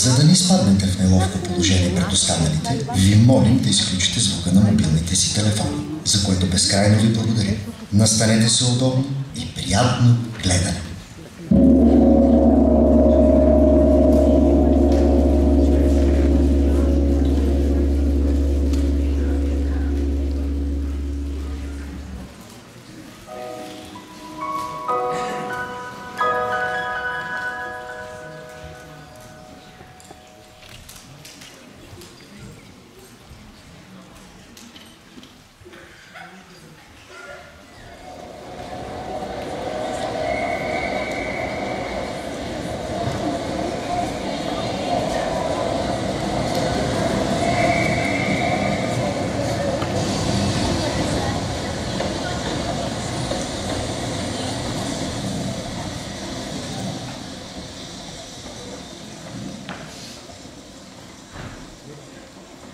За да не изпаднете в неловко положение пред останалите, ви молим да изключите звука на мобилните си телефони, за което безкрайно ви благодарим. Настанете се удобно и приятно гледане!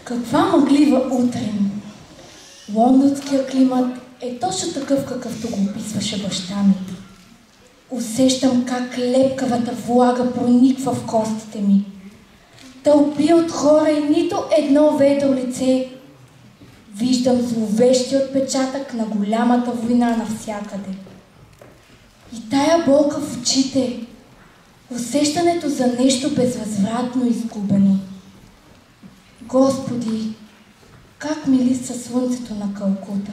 Каква мъглива утрин! Лондонският климат е точно такъв, какъвто го описваше баща ми. Усещам как лепкавата влага прониква в костите ми. Тълпи от хора и нито едно ведро лице. Виждам зловещия отпечатък на голямата война навсякъде. И тая болка в очите, усещането за нещо безвъзвратно изгубено. Господи, как ми листва слънцето на Калкута.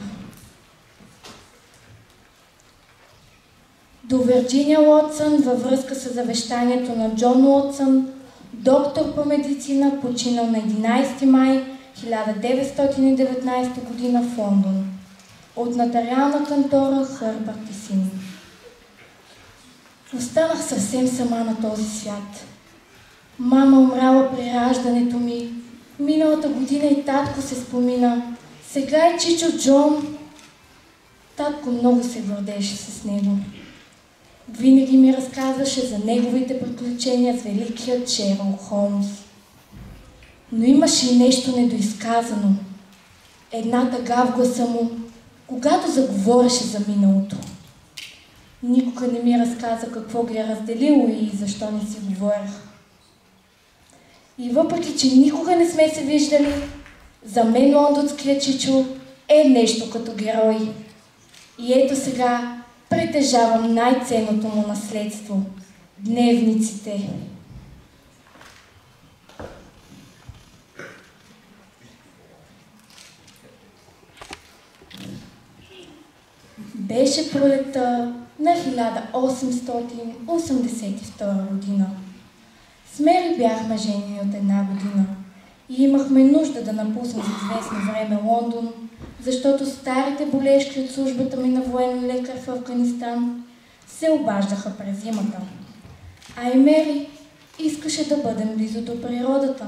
До Вирджиния Уотсън във връзка с завещанието на Джон Уотсън, доктор по медицина, починал на 11 май 1919 година в Лондон, от нотариална кантора Хърбърт и Син. Останах съвсем сама на този свят. Мама умряла при раждането ми. Миналата година и татко се спомина. Сега е чичо Джон. Татко много се гордеше с него. Винаги ми разказваше за неговите приключения с великият Шерлок Холмс. Но имаше и нещо недоизказано. Една тъга в гласа му, когато заговореше за миналото. Никога не ми разказа какво ги е разделило и защо не си говорех. И въпреки, че никога не сме се виждали, за мен лондонският чичо е нещо като герой. И ето сега притежавам най-ценното му наследство – дневниците. Беше пролетта на 1882 година. С Мери бяхме жени от една година и имахме нужда да напуснем за известно време Лондон, защото старите болешки от службата ми на военен лекар в Афганистан се обаждаха през зимата. А и Мери искаше да бъдем близо до природата.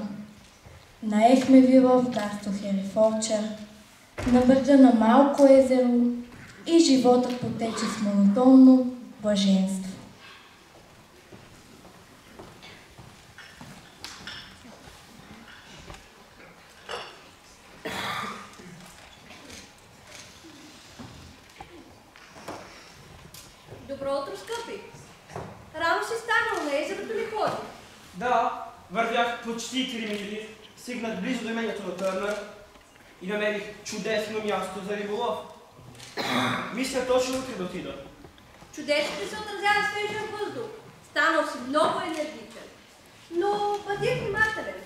Наехме вила в Кастъл Херифордшир, на брега на малко езеро, и животът потече с монотонно блаженство. Добро утро, скъпи! Рано си станал, на езерото ли ходи? Да, вървях почти 3 мили, стигнах близо до имението на Търнър и намерих чудесно място за риболов. Мисля точно утре да отида. Чудесно ти се отразява свежия въздух. Станал си много енергичен. Но бъди внимателен.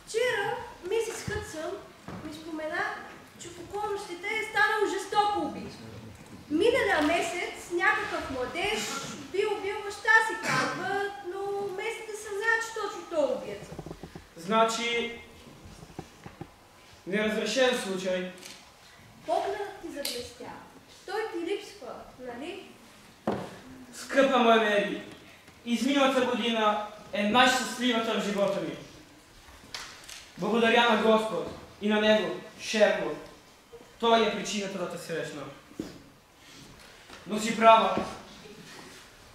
Вчера мисис Хъдсън ми спомена, че в околностите е станало жестоко убийство. Миналия месец някакъв младеж бил баща си, казват, но местните се знаят, че точно той е убиеца. Значи, неразрешен случай. Погледът ти заблестя. Той ти липсва, нали? Скъпа моя Мери, изминалата година е най-щастливата в живота ми. Благодаря на Господ и на него, Шерлок. Той е причината да те срещна. Но си права.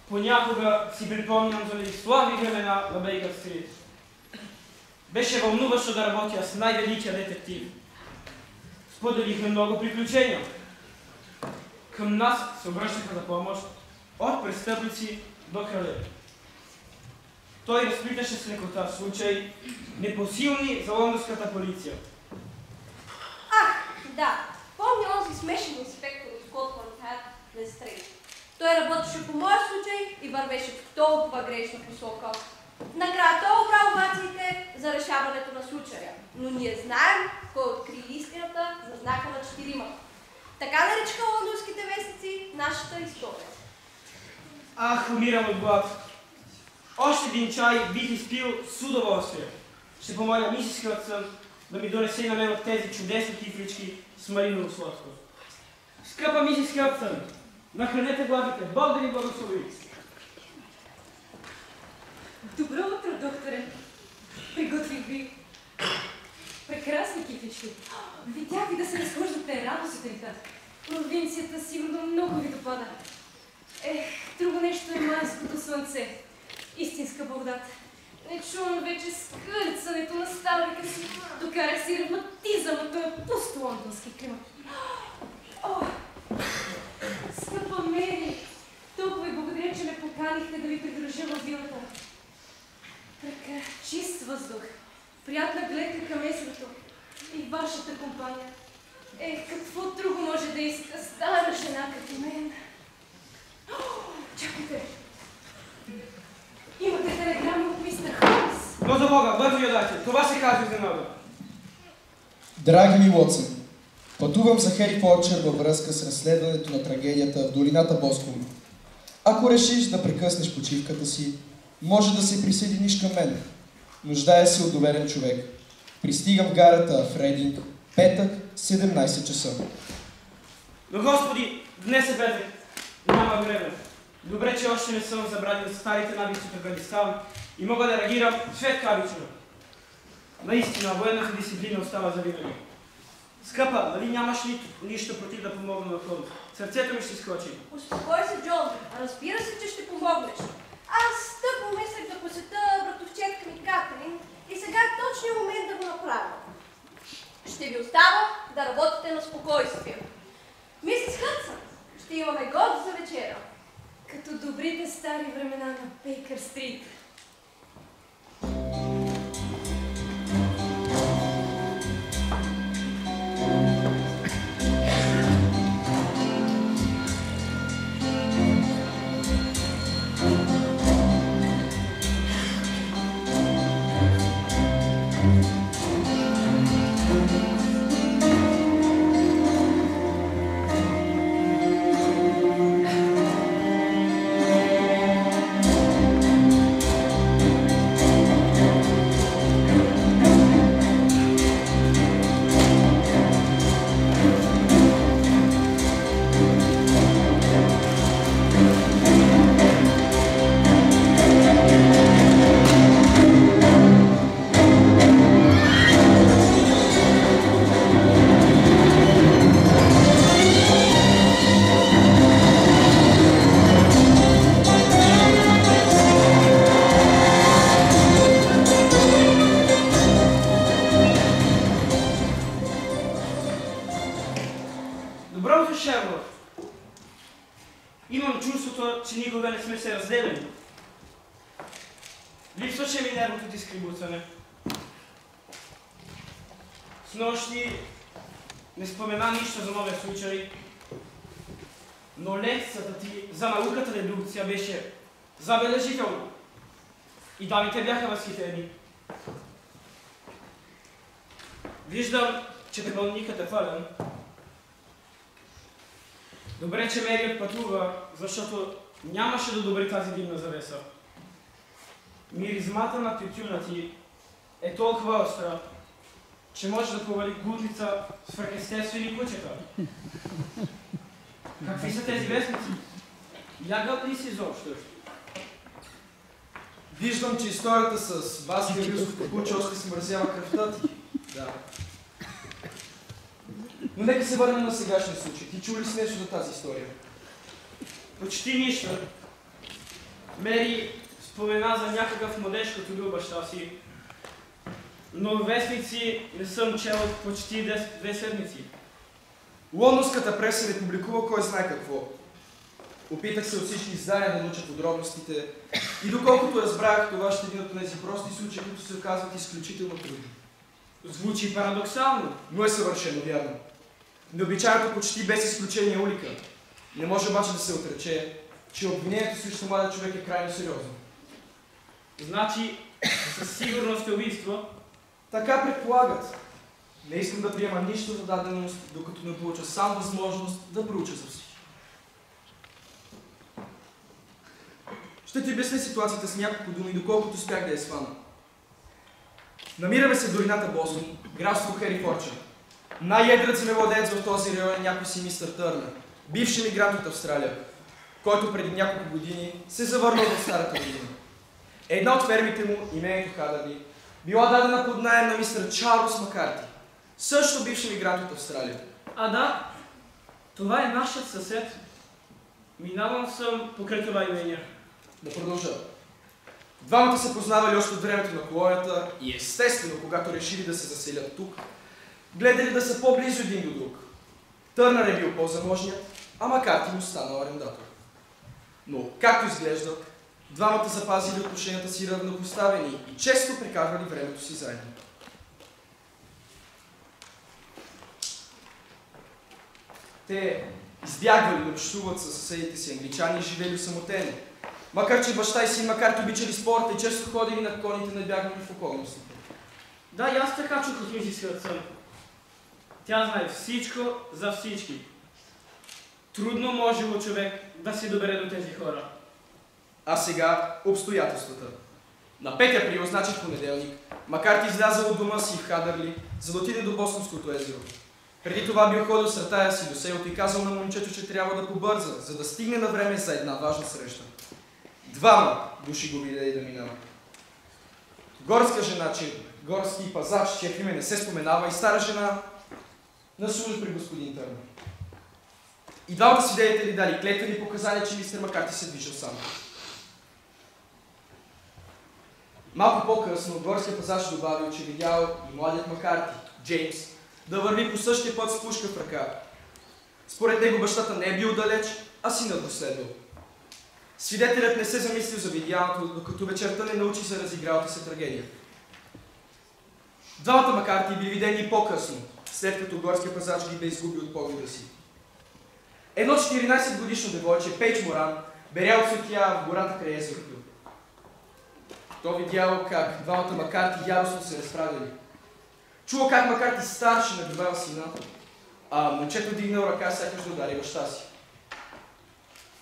Понякога си припомням за слави времена на Бейкър Стрит. Беше вълнуващо да работя с най-великия детектив. Споделихме много приключения. Към нас се обръщаха за помощ от престъпници до крале. Той разплиташе с лекота случай, непосилни за лондонската полиция. Ах, да, помня онзи смешен инспектор от Скотланд Ярд Стрит. Той работеше по моя случай и вървеше в толкова грешна посока. Накрая той обра овациите за решаването на случая, но ние знаем кой откри истината за знака на 4-ма. Така наричаха лондонските вестници нашата история. Ах, умирам от глад. Още един чай бих изпил с удоволствие. Ще помоля мисис Хъдсън да ми донесе на мен от тези чудесни кифлички с мариново сладко. Скъпа мисис Хъдсън, нахранете главите. Бог да ни благослови. Добро утро, докторе. Приготвих ви прекрасни кифлички. Видях ви да се разхождате рано сутринта. Провинцията сигурно много ви допада. Друго нещо е майското слънце. Истинска благодат. Не чувам вече скърцането на ставрика си. Докарах си ревматизъм от този пусто лондонски климат. Скъпа Мери, толкова ви благодаря, че ме поканихте да ви придружа във вилата. Така, чист въздух, приятна гледка към езерото и вашата компания. Какво друго може да иска стара жена като мен? Чакайте! Имате телеграма от мистер Холмс. Но за Бога, бързо я дайте. Това се казва изненада. Драги ми Уотсън, пътувам за Хери Форчер във връзка с разследването на трагедията в долината Боскум. Ако решиш да прекъснеш почивката си, може да се присъединиш към мен. Нуждая се от доверен човек. Пристигам в гарата в Рейдинг, петък, 17 часа. Но Господи, днес е петък. Няма време. Добре, че още не съм забравил старите навици в Афганистан и мога да реагирам светкавично. Наистина, военната дисциплина остава за винаги. Скъпа, нали нямаш нищо против да помогна на Холмс? Сърцето ми ще скочи. Успокой се, Джон. Разбира се, че ще помогнеш. Аз тъпо мислех да посета братовчетка ми Катрин и сега е точният момент да го направя. Ще ви остава да работите на спокойствие. Мисис Хъдсън, ще имаме гост за вечера. Като добрите стари времена на Бейкър Стрит. Имам чувството, че никога не сме се разделени. Липсваше ми нервното дискрибуцане. Снощи не спомена нищо за новия случай, но лекцията ти за науката дедукция беше забележителна. И дамите бяха възхитени. Виждам, че дебълникът е пълен. Добре, че Мери отпътува, защото нямаше да добри тази димна завеса. Миризмата на тютюна ти е толкова остра, че може да повали гутлица свръхестествени кучета. Какви са тези вестници? Ягат ли си изобщо? Виждам, че историята с Васки Рилското куче още смързява кръвта ти. Да. Но нека се върнем на сегашния случай. Ти чу ли си нещо за тази история? Почти нищо. Мери спомена за някакъв младеж, като бил баща си. Но вестници не съм чел почти 2 седмици. Лондонската преса не публикува кой знае какво. Опитах се от всички издания да науча подробностите и доколкото разбрах, това ще е един от тези прости случаи, които се оказват изключително трудни. Звучи парадоксално. Но е съвършено вярно. Необичайното почти без изключение улика. Не може обаче да се отрече, че обвинението срещу младия човек е крайно сериозно. Значи, със сигурност е убийство. Така предполагат. Не искам да приема нищо за даденост, докато не получа сам възможност да проуча за всички. Ще ти обясня ситуацията с няколко думи, доколкото успях да я свана. Намираме се в долината Босън, графство Херифордшир. Най-едрът земевладеец в този район е някой си мистер Търнър, бивш емигрант от Австралия, който преди няколко години се завърнал в старата година. Една от фермите му, имението Хадърли, била дадена под наем на мистер Чарлз Макарти, също бивш емигрант от Австралия. А да, това е нашият съсед. Минавам съм покрай това имение. Да продължа. Двамата се познавали още от времето на колонията и естествено, когато решили да се заселят тук, гледали да са по-близо един до друг. Търнър е бил по-заможният, а Макарти му станал арендатор. Но, както изглежда, двамата запазили отношенията си равнопоставени и често прекарвали времето си заедно. Те избягвали да общуват със съседите си англичани и живели самотено. Макар че баща и син Макарти обичали спорта и често ходили на коните, не бягнали в околностите. Да, и аз така чух от мисис Хъдсън. Тя знае всичко за всички. Трудно можело човек да се добере до тези хора. А сега обстоятелствата. На 5 април, значи в понеделник, Макарти излязъл от дома си в Хадърли, за да отиде до Босънското езеро. Преди това бил ходил с рътая си до селото и казал на момчето, че трябва да побърза, за да стигне на време за една важна среща. Двама души го видели да минава. Горска жена, горски пазач, чието име не се споменава, и стара жена на служба при господин Търнър. И двамата свидетели дали клетвени показания, че мистер Макарти се движил сам. Малко по-късно горския пазач добавил, че видял и младият Макарти, Джеймс, да върви по същия път с пушка в ръка. Според него бащата не е бил далеч, а синът го следвал. Свидетелят не се замислил за видяното, докато вечерта не научи за разигралата се трагедия. Двамата Макарти били видени и по-късно, след като горския пазач ги бе изгубил от погледа си. Едно 14-годишно девойче, Пейдж Моран, берял цветя в гората край езерото. То видяло как двамата Макарти яростно се разправили. Чуло как Макарти старши набивал сина, а момчето дигнал ръка, сякаш да удари баща си.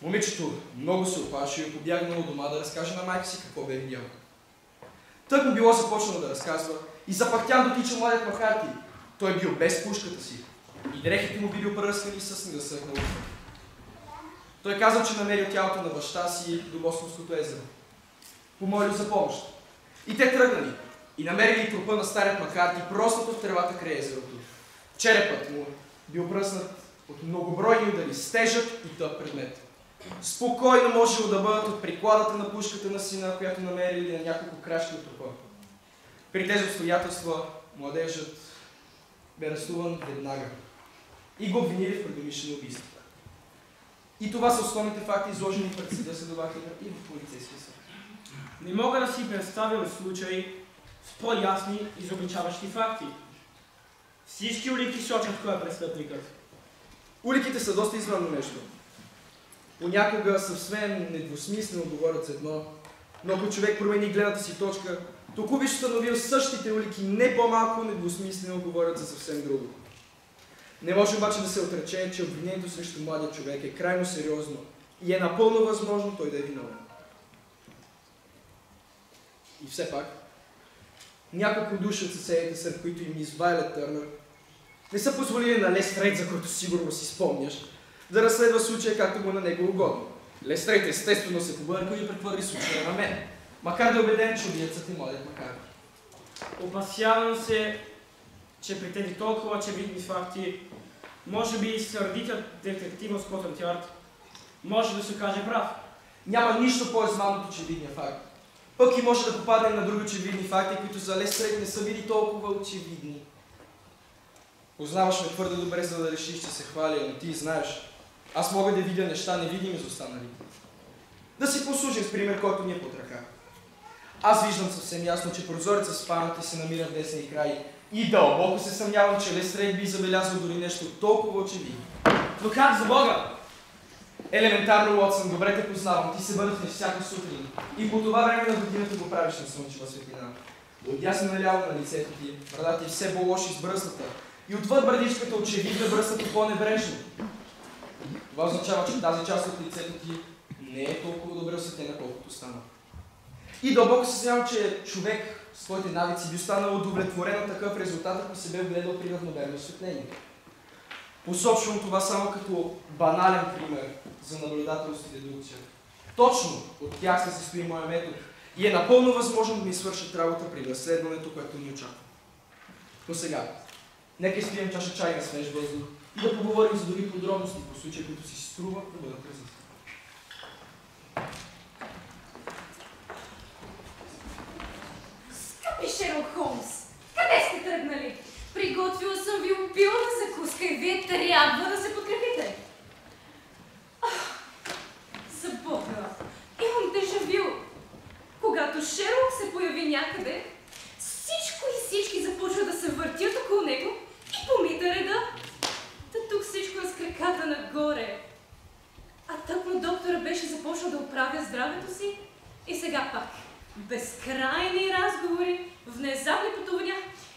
Момичето много се оплаши и побягнало от дома да разкаже на майка си какво бе видял. Тък му било започнало да разказва и запахтян дотича младият Макарти. Той бил без пушката си и дрехите му били опръскани с снегъсъхнало. Той казал, че намерил тялото на баща си до Босънското езеро. Помолил за помощ. И те тръгнали и намерили трупа на старият Макарти, проснато в тревата край езерото. Черепът му бил пръснат от многобройни удари с тежък и тъп предмет. Спокойно можело да бъдат от прикладата на пушката на сина, която намерили на няколко крачки от трупа. При тези обстоятелства младежът бе арестуван веднага и го обвинили в предумишлено убийство. И това са основните факти, изложени пред съда, следователя и в полицейския съд. Не мога да си представя случай с по-ясни изобличаващи факти. Всички улики сочат кой е престъпникът. Уликите са доста извънно нещо. Понякога съвсем недвусмислено говорят за едно, но ако човек промени гледната си точка, току биш установил същите улики не по-малко недвусмислено говорят за съвсем друго. Не може обаче да се отрече, че обвинението срещу младия човек е крайно сериозно и е напълно възможно той да е виновен. И все пак, няколко души от съседите, сред които и мис Вайлет Търнър, не са позволили на Лестрейд, за който сигурно си спомняш, да разследва случая както му на него угодно. Лестрейд естествено се побъркал и прехвърли случая на мен, макар да е убеден, че убиецът е младият Макарти. Опасявам се, че при тези толкова очевидни факти, може би и сърдитият детектив от Скотланд Ярд може да се окаже прав. Няма нищо по-измамно от очевидния факт. Пък и може да попаднем на други очевидни факти, които за Лестрейд не са били толкова очевидни. Познаваш ме твърде добре, за да решиш, че се хваля, но ти знаеш, Аз мога да видя неща невидими за останалите. Да си послужим с пример, който ни е под ръка. Аз виждам съвсем ясно, че прозорецът в спалнята се намира в десния край и дълбоко се съмнявам, че Лестрейд би забелязал дори нещо толкова очевидно. Но как за Бога? Елементарно, Уотсън, добре те познавам, ти се бъдеш всяка сутрин и по това време на годината го правиш на слънчева светлина. Отдясно наляво на лицето ти, брадата ти все по-лоши с бръстата и отвъд брадичката очевидна бръстата по-небрежно. Това означава, че тази част от лицето ти не е толкова добре осветлена, колкото стана. И дълбоко се съмнявам, че човек с своите навици би останал удовлетворен от такъв резултат, ако се бе огледал при равномерно осветление. Посочвам това само като банален пример за наблюдателност и дедукция. Точно от тях се състои моя метод и е напълно възможно да ми свършат работа при разследването, което ни очаква. Но сега, нека изпием чаша чай на свеж въздух и да поговорим за други подробности по случаи, които си струва да бъдат разисквани. Скъпи Шерлок Холмс, къде сте тръгнали? Приготвила съм ви обилна закуска и вие трябва да се подкрепите. За Бога, имам дежавю. Когато Шерлок се появи някъде, всичко и всички започва да се въртят около него и помита реда. Та тук всичко е с краката нагоре. А тъкмо доктора беше започнал да оправя здравето си и сега пак. Безкрайни разговори, внезапни пътувания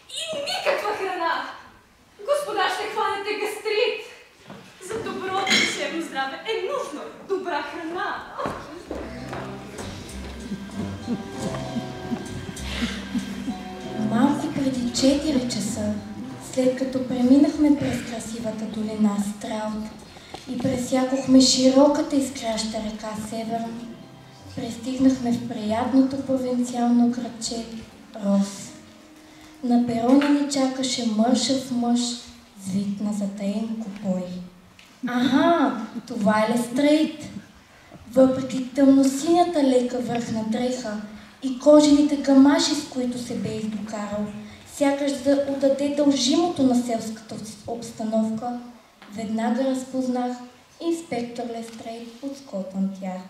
и никаква храна! Господа, ще хванете гастрит! За доброто душевно здраве е нужно добра храна! Малко преди 4 часа, след като преминахме през красивата долина Страут и пресякохме широката изкраща река Северн, пристигнахме в приятното провинциално градче Рос. На перона ни чакаше мършав мъж с вид на затаен купой. Аха, това е Лестрейд. Въпреки тъмносинята лека върхна дреха и кожените гамаши, с които се бе издокарал, сякаш да отдаде дължимото на селската обстановка, веднага разпознах инспектор Лестрейд от Скотланд Ярд.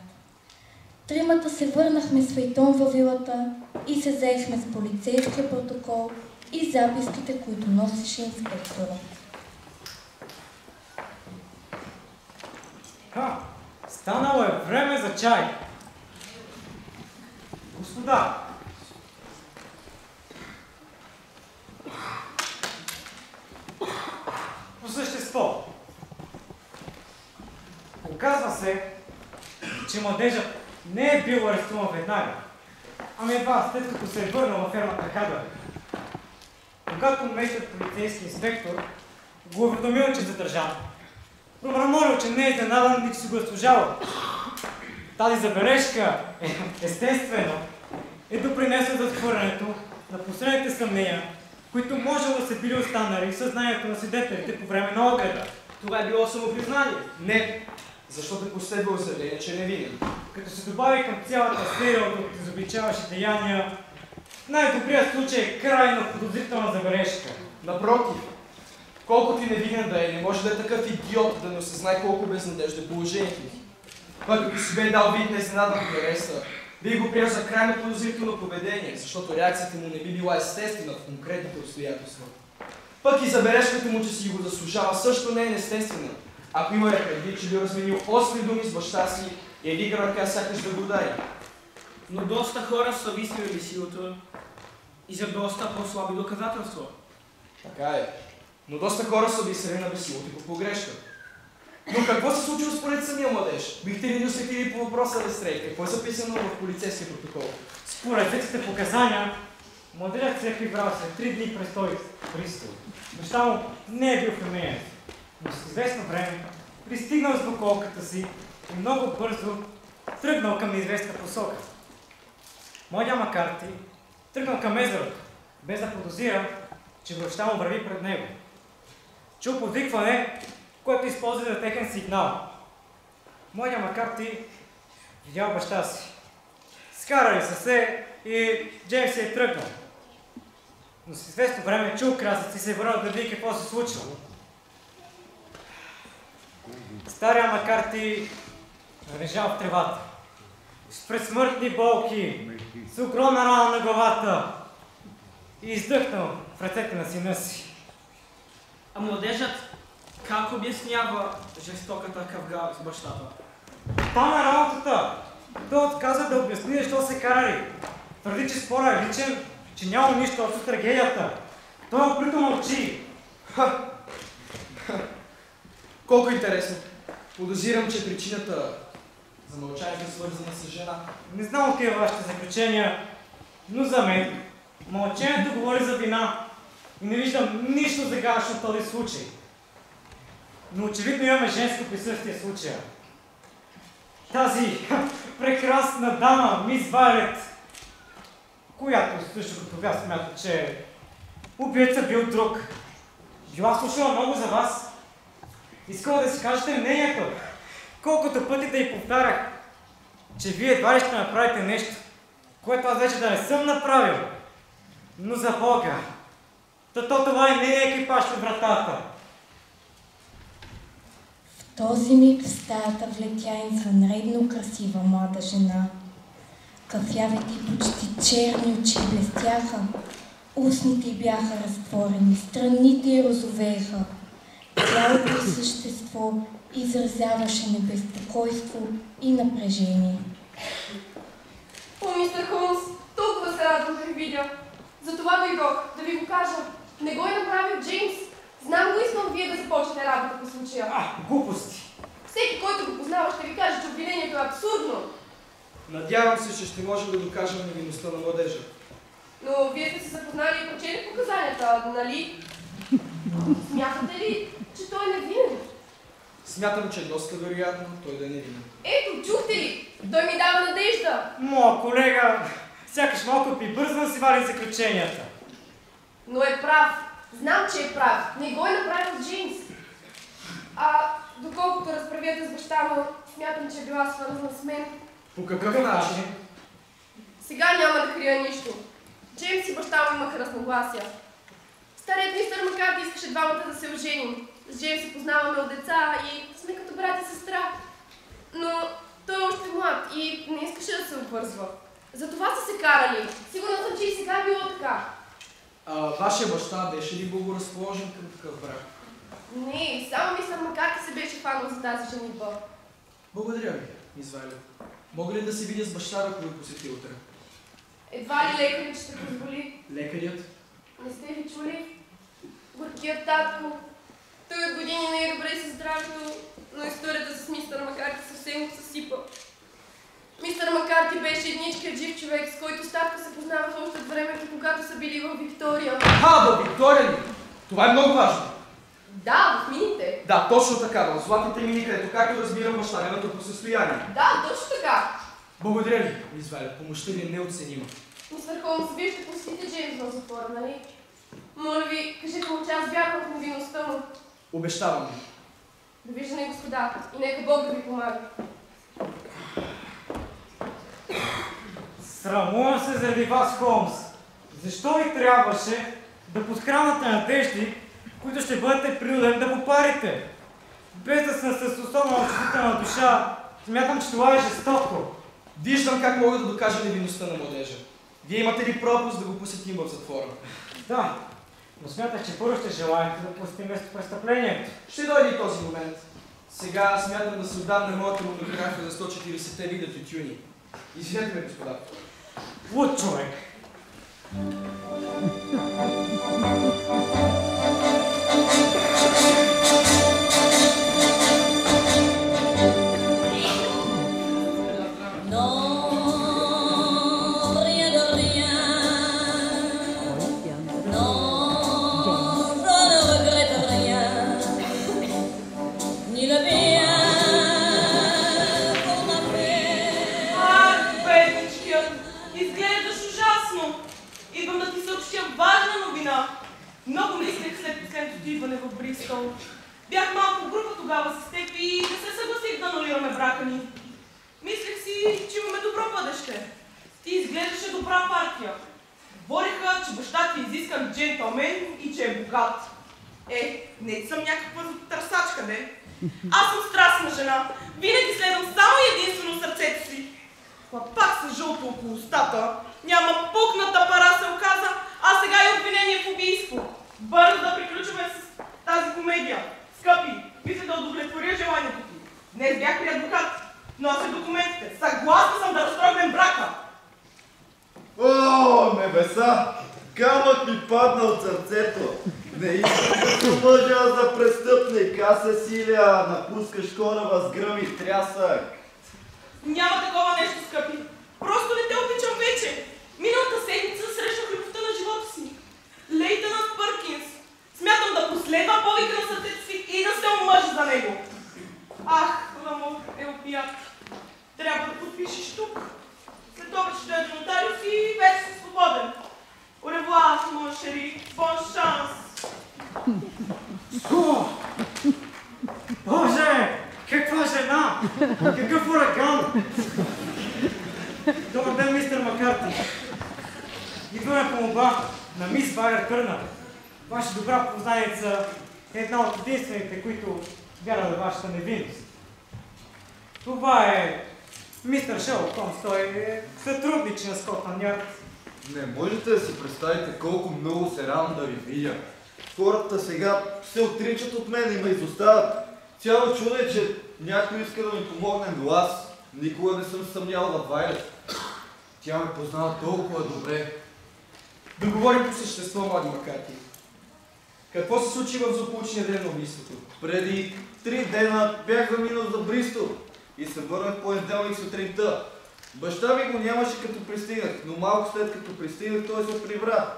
Тримата се върнахме с файтон във вилата и се заехме с полицейския протокол и записките, които носеше инспекторът. Станало е време за чай. Господа, по същество. Оказва се, че младежът не е бил арестуван веднага, ами едва след като се е върнал във фермата Хадър. Когато местният полицейски инспектор го уведомил, че е задържан, промърморил, че не е изненадан и че си го е служавал. Тази забележка, естествено, е допринесла за отхвърлянето на последните съмнения, които можело да се били останали в съзнанието на свидетелите по време на огледа. Това е било самопризнание. Не, защото е последвало заявление, че е невинен. Като се добави към цялата серия от изобличаващи деяния, най-добрият случай е крайно подозрителна забележка. Напротив, колкото и невинен да е, не може да е такъв идиот да не осъзнае колко безнадежда е положението си. Пък като си бе дал вид на изненадан от ареста, би го приел за крайно подозрително поведение, защото реакцията му не би била естествена в конкретните обстоятелства. Пък и забележката му, че си го заслужава, също не е естествена. Ако има предвид, че би разменил остри думи с баща си и е дигал ръка сякаш да го удари. Но доста хора са вистрели силата и за доста по-слаби доказателства. Така е. Но доста хора са вистрели на безсилата по погрешка. Но какво се случило според самия младеж? Бихте ли ни усетили по въпроса Лестрейд? Какво е записано в полицейския протокол? Според взетите показания, младежът се е прибрал след 3 дни престой в Бристол. Баща му не е бил в намерението, но с известно време пристигнал с двуколката си и много бързо тръгнал към неизвестна посока. Младият Макарти тръгнал към езерото, без да подозира, че баща му върви пред него. Чул подвикване, което използва за техен сигнал. Младият Макарти видял баща си. Скарали са се и Джеймс се е тръгнал. Но с известно време чул красъци и се е върнал да види какво се случва. Стария Макарти лежал в тревата, с предсмъртни болки, с огромна рана на главата и издъхнал в ръцете на сина си. А младежът как обяснява жестоката къвга с бащата? Там е работата. Той отказа да обясни защо се карали. Твърди, че спора е личен, че няма нищо общо с трагедията. Той упорито мълчи. Колко интересно. Подозирам, че причината за мълчанието е свързана с жена. Не знам от тия вашите заключения, но за мен мълчанието говори за вина и не виждам нищо загадъчно в този случай. Но очевидно имаме женско присъствие в случая. Тази прекрасна дама, мис Вайлет, която също като тогава смята, че убиеца бил друг. Била слушала много за вас. Искала да си кажете мнението. Колкото пъти да й повтарях, че вие едва ли ще направите нещо, което аз вече да не съм направил. Но за Бога, това не е екипаж от вратата. В този миг в стаята влетя извънредно красива млада жена. Кафявите й почти черни очи блестяха, устните й бяха разтворени, страните й розовееха. Цялото й същество изразяваше небезпокойство и напрежение. О, мистер Холмс, толкова се радвам да ви видя. Затова дойдох, да ви го кажа. Не го е направил Джеймс. Знам го, искам вие да започнете работа по случая. Глупости! Всеки, който го познава, ще ви каже, че обвинението е абсурдно. Надявам се, че ще можем да докажем невинността на младежа. Но вие сте се запознали и прочели показанията, нали? Смятате ли, че той е невинен? Смятам, че е доста вероятно той да е невинен. Ето, чухте ли? Той ми дава надежда. Моя колега, сякаш малко прибързва да си вали заключенията. Но е прав. Знам, че е прав. Не го е направил Джеймс. Доколкото разправията с баща му, смятам, че е била свързана с мен. По какъв начин? Сега няма да крия нищо. Джеймс и баща му имаха разногласия. Старият мистер Макарти искаше двамата да се оженим. С Джеймс се познаваме от деца и сме като брат и сестра. Но той е още млад и не искаше да се обвързва. Затова са се карали. Сигурна съм, че и сега било така. Вашия баща беше ли благоразположен към такъв брак? Не, само мистер Макарти се беше фанал за тази женитба. Благодаря ви, мис Вайлет. Мога ли да се видя с баща, ако ви посети утре? Едва ли лекарят ще позволи? Лекарят? Не сте ли чули? Горкият татко. Той от години не е добре със здравето, но историята с мистер Макарти съвсем го съсипа. Мистер Макарти беше едничкият жив човек, с който татко се познаваха още от времето, когато са били в Виктория. Във Виктория ли? Това е много важно. Да, в мините. Да, точно така, в златните мини, където, както разбирам, баща по състояние. Да, точно така. Благодаря ви, мис Вайлет. Помощта ви е неоценима. Мистер Холмс, вие ще посетите Джеймс в затвора, нали? Моля ви, кажете му, че аз вярвам в невинността му. Обещавам ви. Довиждане, господа, и нека Бог да ви помага. Срамувам се заради вас, Холмс. Защо ви трябваше да подхранвате надежди, които ще бъдете принудени да попарите? Без да съм с особено чувствителна душа, смятам, че това е жестоко. Виждам как мога да докажа невинността на младежа. Вие имате ли пропуск да го посетим в затвора? Да, но смятах, че първо ще желаете да посетим местопрестъплението. Ще дойде и този момент. Сега смятам да се отдам на моята монография за 140-те вида тютюни. Извинете ме, господа. Луд човек. Много мислех след последното идване в Бристол. Бях малко в група тогава с теб и не се съгласих да анулираме брака ни. Мислех си, че имаме добро бъдеще. Ти изглеждаше добра партия. Говориха, че баща ти е изискан джентълмен и че е богат. Не съм някаква търсачка, де. Аз съм страстна жена. Винаги следвам само и единствено сърцето си. А пак с жълто около устата. Няма пукната пара, се оказа, а сега и обвинение в убийство. Бързо да приключваме с тази комедия. Скъпи, мисля да удовлетворя желанието ти. Днес бях при адвокат. Нося документите. Съгласна съм да разтрогнем брака. О, небеса! Камък ми падна от сърцето. Не искам да се лъжа за престъпник. Аз Сесилия, напускаш кораба с гръм и трясък. Няма такова нещо, скъпи. Просто не те обичам вече. Миналата седмица срещнах любовта на живота си. Лейтенант Пъркинс. Смятам да последвам повика на сърцето си и да се омъжа за него. Ах, Ламор е опият. Трябва да подпишеш тук. След това ще дойде до нотариус и вече си свободен. Оревуар, mon chéri. Bon шанс. Боже! Каква жена! Какъв ураган! Добър ден, мистер Макарти. Идваме по молба на мис Багър Кърнър. Ваша добра познаница е една от единствените, които вярва във вашата невинност. Това е мистер Шерлок Холмс. Той е сътрудник на Скотланд Ярд. Не можете да си представите колко много се радвам да ви видя. Хората сега се отричат от мен и ме изоставят. Цяло чудо е, че някой иска да ми помогне, но аз никога не съм съмнял във Вайлет. Тя ме познава толкова добре. Да говорим по същество, млади Макарти. Какво се случи в злополучния ден на убийството? Преди 3 дена бях заминал за Бристол и се върнах понеделник сутринта. Баща ми го нямаше като пристигнах, но малко след като пристигнах той се прибра.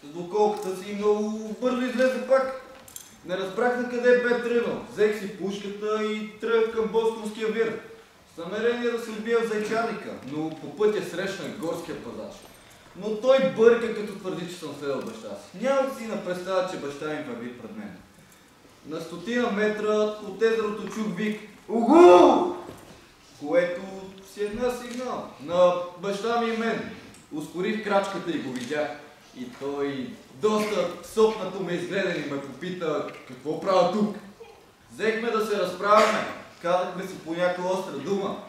С двуколката си много бързо излезе пак. Не разбрах на къде бе тръгнал. Взех си пушката и тръгнах към Бостонския вир. С намерение да се отбия в зайчарника, но по пътя срещнах горския пазач. Но той бърка, като твърди, че съм следвал баща си. Нямах си на представа, че баща ми върви пред мен. На 100 метра от езерото чух вик "Угу!", което си една сигнал на баща ми и мен. Ускорих крачката и го видях. И той доста сопнато ме изгледа и ме попита какво правя тук. Взехме да се разправяме, казахме си по някаква остра дума.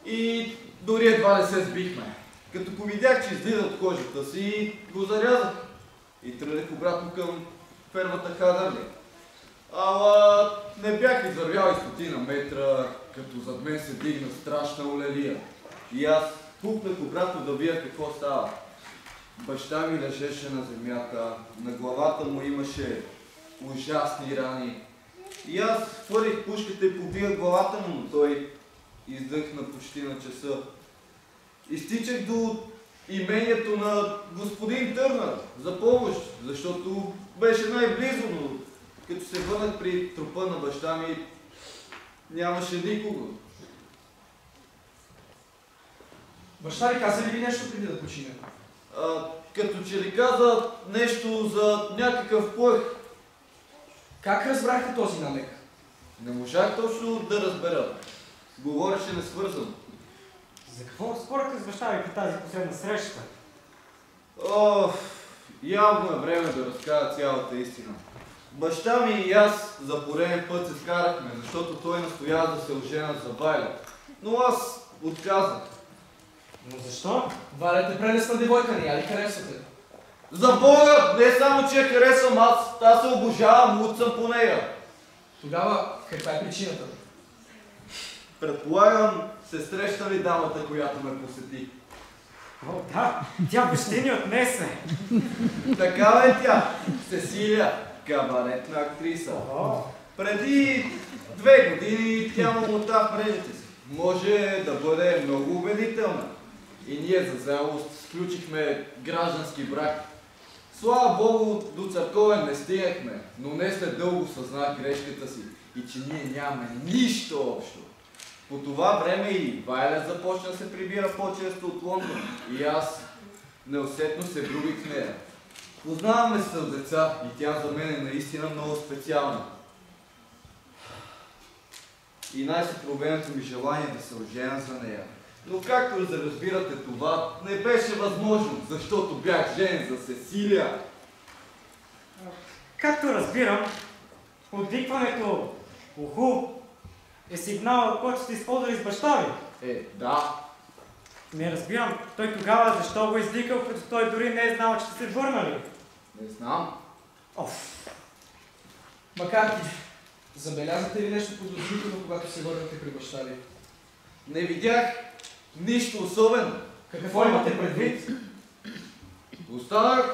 И дори едва не се сбихме. Като го видях, че излиза от кожата си, го зарязах. И тръгнах обратно към фермата Хадърли. Ала не бях извървял и 100 метра, като зад мен се дигна страшна олелия. И аз пукнах обратно да видя какво става. Баща ми лежеше на земята, на главата му имаше ужасни рани. И аз хвърлих пушката и повдигах главата му, но той издъхна почти на часа. Изтичах до имението на господин Търнър за помощ, защото беше най-близо, но като се върнах при трупа на баща ми, нямаше никого. Баща ли каза ли ви нещо преди да почине? Като че ли каза нещо за някакъв плъх. Как разбрахте този намек? Не можах точно да разбера. Говореше несвързано. За какво спорахте с баща ви при тази последна среща? Явно е време да разкажа цялата истина. Баща ми и аз за пореден път се скарахме, защото той настоява да се ожена за Вайлет. Но аз отказах. Но защо? Вайлет е прелесна девойка, не я ли харесвате? За Бога! Не само, че я харесвам, аз се обожавам, луд съм по нея. Тогава, каква е причината? Предполагам, се среща ли дамата, която ме посети? О, да, тя почти ни отнесе. Такава е тя, Сесилия, кабаретна актриса. Преди 2 години тя му мота в мрежите си. Може да бъде много убедителна. И ние за зрелост сключихме граждански брак. Слава Богу, до църковен не стигнахме, но не след дълго съзнах грешката си и че ние нямаме нищо общо. По това време и Вайлет започна да се прибира по-често от Лондон и аз неусетно се влюбих в нея. Познаваме се с деца и тя за мен е наистина много специална. И най-съкровеното ми желание да се оженя за нея. Но както да разбирате, това не беше възможно, защото бях женен за Сесилия. Както разбирам, Подвикването уху е сигнал, който сте използвали с баща ви. Да. Не разбирам. Той тогава защо го извикал, като той дори не е знал, че сте се върнали? Не знам. Макарти, забелязате ли нещо подозрително, когато се върнете при баща ви? Не видях нищо особено. Какво имате предвид? Останах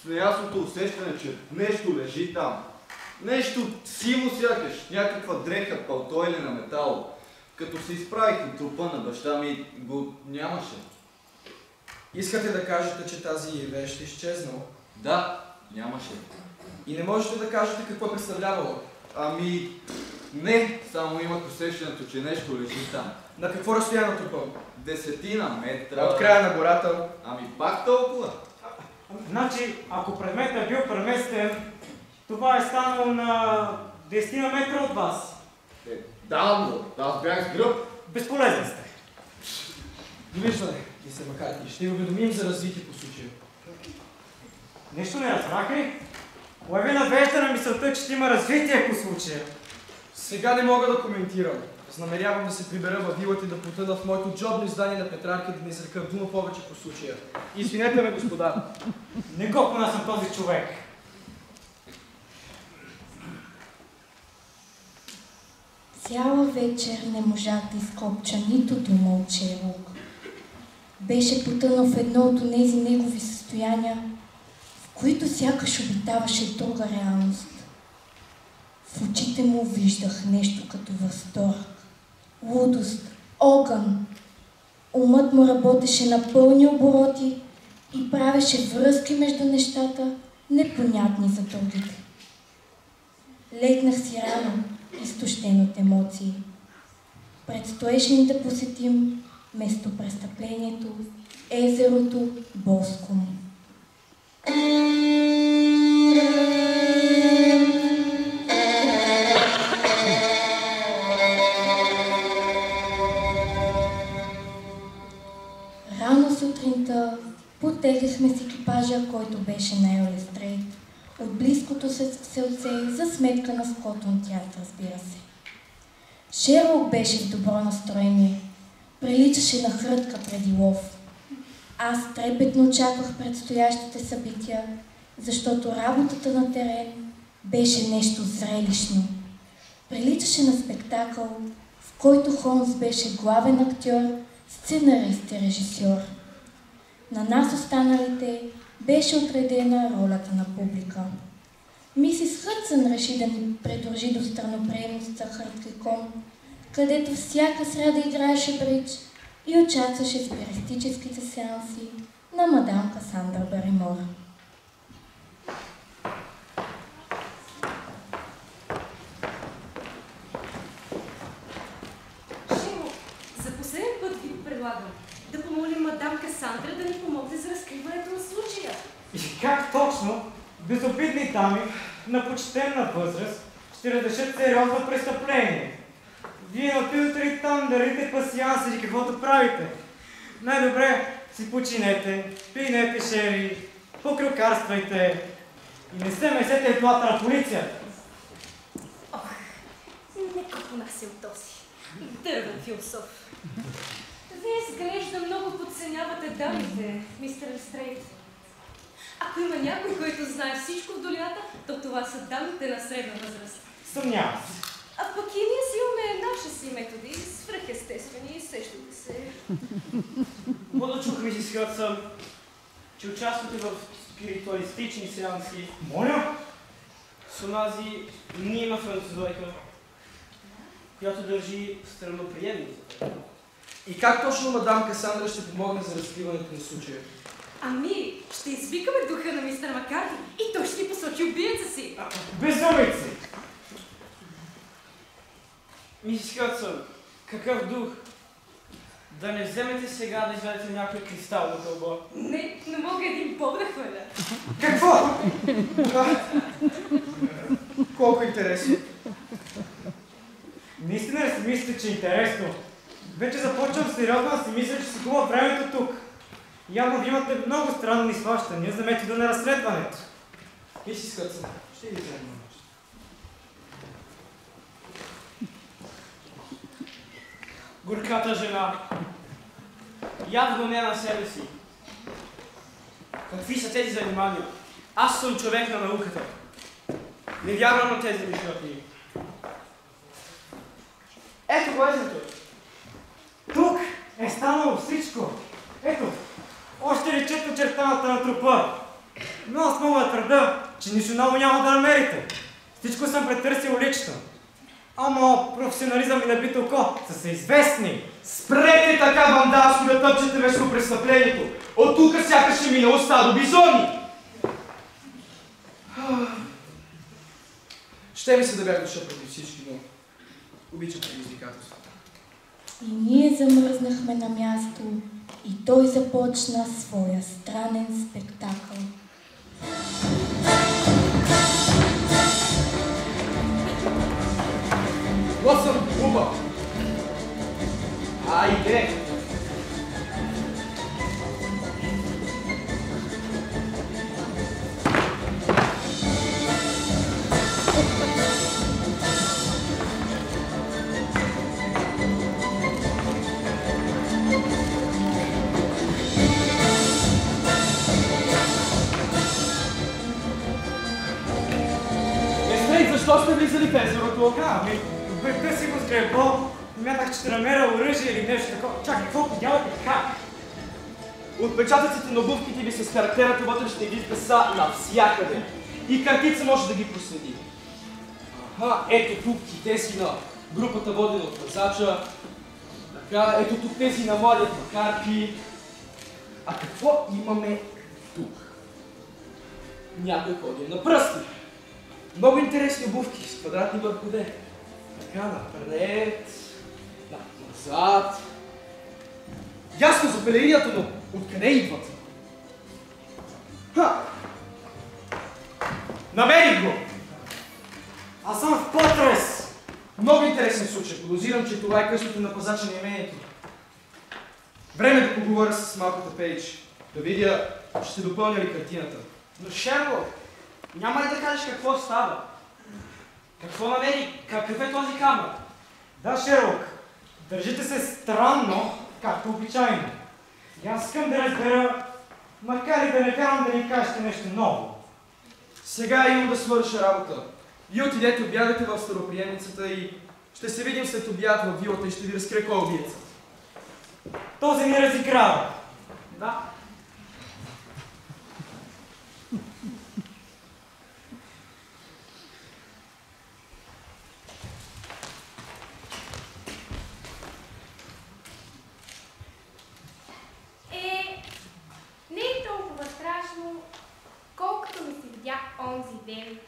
с неясното усещане, че нещо лежи там. Нещо сиво сякаш, някаква дреха, палто или на метал. Като се изправих на трупа на баща ми, го нямаше. Искате да кажете, че тази вещ е изчезнала? Да, нямаше. И не можете да кажете какво е представлявало? Ами, не, само имах усещането, че нещо лежи там. На какво разстояние трупа? 10 метра. От края на гората? Ами пак толкова. Значи, ако предметът е бил преместен, това е станало на 10 метра от вас. Да, но аз бях с гръб. Безполезни сте. Довиждане, мистер Макарти. Ще ви уведомим за развитие по случая. Нещо не разбрах ли? Кое ви навежда на мисълта, че ще има развитие по случая? Сега не мога да коментирам. Знамерявам да се прибера във вилата и да потъна в моето джобно издание на Петрарка и да не изрека дума повече по случая. Извинете ме, господа. Не го понасям този човек. Цяла вечер не можах да изкопча нито дума от Шерлок. Беше потънал в едно от тези негови състояния, в които сякаш обитаваше друга реалност. В очите му виждах нещо като възторг, лудост, огън. Умът му работеше на пълни обороти и правеше връзки между нещата, непонятни за другите. Легнах си рано, изтощен от емоции. Предстоеше ни да посетим местопрестъплението, езерото Боскум. Рано сутринта потеглихме с екипажа, който беше на Елестрейт, от близкото селце за сметка на Скотланд Ярд, разбира се. Шерлок беше в добро настроение, приличаше на хрътка преди лов. Аз трепетно очаквах предстоящите събития, защото работата на терен беше нещо зрелищно. Приличаше на спектакъл, в който Холмс беше главен актьор, сценарист и режисьор. На нас останалите беше отредена ролята на публика. Мисис Хъдсън реши да ни придружи до страноприемницата Хъртликон, където всяка сряда играеше бридж и участваше в спиритическите сеанси на мадам Касандра Баримор. Шерлок, за последен път ви предлагам да помолим мадам Касандра да ни помогне за разкриването на случая. И как точно безобидни дами на почтенна възраст ще разрешат сериозно престъпление? Вие отидете ли там да редите пасианс или каквото правите? Най-добре си починете, пинете шери, покрюкарствайте и не се месете в главата на полицията. Ох, нека понася от този дървен философ. Вие изглежда много подценявате дамите, мистер Лестрейд. Ако има някой, който знае всичко в долината, то това са дамите на средна възраст. Съмнявам се. А пък и ние си имаме наши си методи, свръхестествени, сещате се. Подочух мисис Хъдсън, че участвате в спиритуалистични сеанси. Моля? С онази нима французойка, която държи страноприемницата. И как точно мадам Касандра ще помогне за разкриването на случая? Ами, ще извикаме духа на мистер Макарти и той ще ни посочи убиеца си. Безумици! Мисис Хъдсън, какъв дух? Да не вземете сега да извадите някой кристал на кълба. Не мога един пол да хвърля. Какво? Колко интересно. Наистина ли си мислите, че е интересно? Вече започвам сериозно да си мисля, че си губя времето тук. Явно ви имате много странни сващания за метода на разследването. Мисис Хъдсън, ще ви взема нещо. горката жена. Явно не на себе си. Какви са тези занимания? Аз съм човек на науката. Не вярвам на тези вишотни. Ето го езерото. Тук е станало всичко. Ето, още лечето чертаната на трупа. Но аз мога да твърда, че нищо ново няма да намерите. Всичко съм претърсил лично. Ама професионализъм и набито око са известни. Спрете така вандалско да тъпчете вместо престъплението. От тук сякаш ще минало стадо бизони. Ще ми се да бях дошъл преди всички, но обичам предизвикателството. И ние замръзнахме на място и той започна своя странен спектакъл. Уотсън, Буба! Айде! Защо сте влизали в езерото? Ами, търси го с гребо, мятах, че ще намеря оръжие или нещо такова. Чакай, какво подявате? Как? Отпечатъците на обувките ви с характерната вътрешна игритка са навсякъде. И картица може да ги проследи. Аха, ето тук и тези на групата водена от пазача. Така, ето тук тези на младият Макарти. А какво имаме тук? Някой ходи на пръсти. Много интересни обувки с квадратни върхове. Така, напред, назад. Ясно за пелеринята, но откъде идват? Ха! Намерих го! Аз съм в потрес! Много интересен случай. Подозирам, че това е късното на пазача на имението. Време да поговоря с малката Пейдж. Да видя, ще допълня ли картината. Но Шерлок, няма ли да кажеш какво става? Какво намери? Какъв е този камък? Да, Шерлок, държите се странно, както обичайно. И аз искам да разбера, макар и да не вярвам да ни кажете нещо ново. Сега имам да свърша работа. Вие отидете, обядете в староприемницата и ще се видим след обяд във вилата и ще ви разкрия кой е убиеца. Този ни разиграва. Да. Не е толкова страшно, колкото ми се видя онзи ден.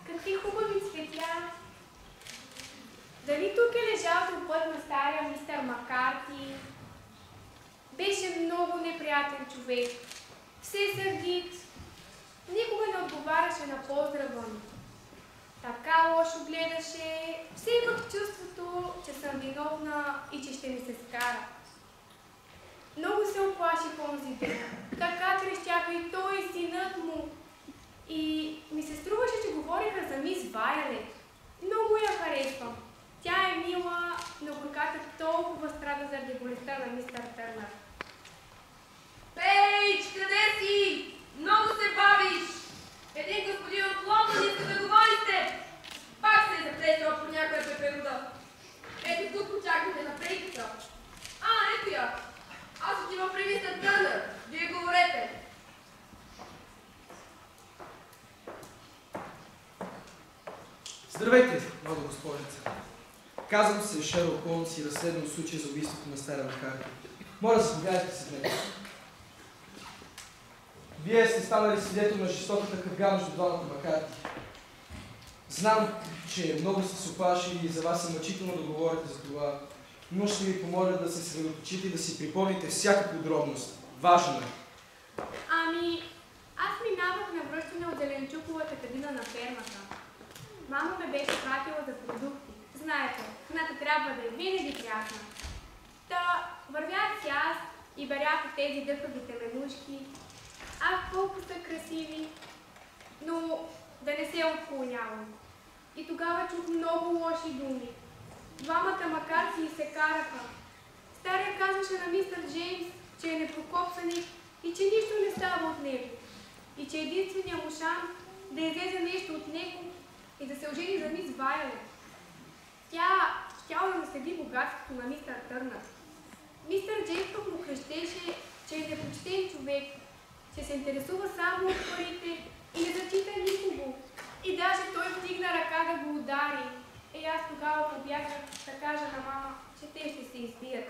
Какви хубави цветя! Дали тук е лежал трупът на стария мистер Макарти? Беше много неприятен човек. Все сърдит. Никога не отговаряше на поздрава ми. Така лошо гледаше. Все имах чувството, че съм виновна и че ще ми се скара. Много се оплаших онзи ден. Така трещяха и той и синът му. И ми се струваше, че говориха за мис Вайолет. Много я харесвам. Тя е мила, но горката толкова страда заради болестта на мистер Търнър. Пейдж, къде си? Много се бавиш! Един господин от Лондон иска да говори с теб. Пак се е заплесила по някоя пеперуда. Ето тук очаквате на Пейджа. Ето я. Аз отивам при мистер Търнър. Вие говорете. Здравейте, млада госпожица. Казвам се Шерлок Холмс и разследвам случай за убийството на стария Макарти. Моля, заповядайте се днес. Вие сте станали свидетел на жестоката къвга между двамата Макарти. Знам, че много сте се оплашили и за вас е мъчително да говорите за това, но ще ви помоля да се съсредоточите и да си припомните всяка подробност. Важно е. Аз минавах на връщане от зеленчуковата градина на фермата. Мама ме беше пратила за продукти. Знаете, храната трябва да е винаги прясна. Та вървях си аз и берях от тези дъхави теменушки. Колко са красиви, но да не се отклонявам. И тогава чух много лоши думи. Двамата макарци се караха. Стария казваше на мистер Джеймс, че е непрокопсаник и че нищо не става от него. И че единственият му шанс да излезе нещо от него и да се ожени за мис Вайолет. Тя щяла да наследи богатството на мистер Търнър. Мистер Джеймс пък му крещеше, че е непочтен човек, че се интересува само от парите и не зачита никого. И даже той вдигна ръка да го удари. И аз тогава побягнах да кажа на мама, че те ще се избият.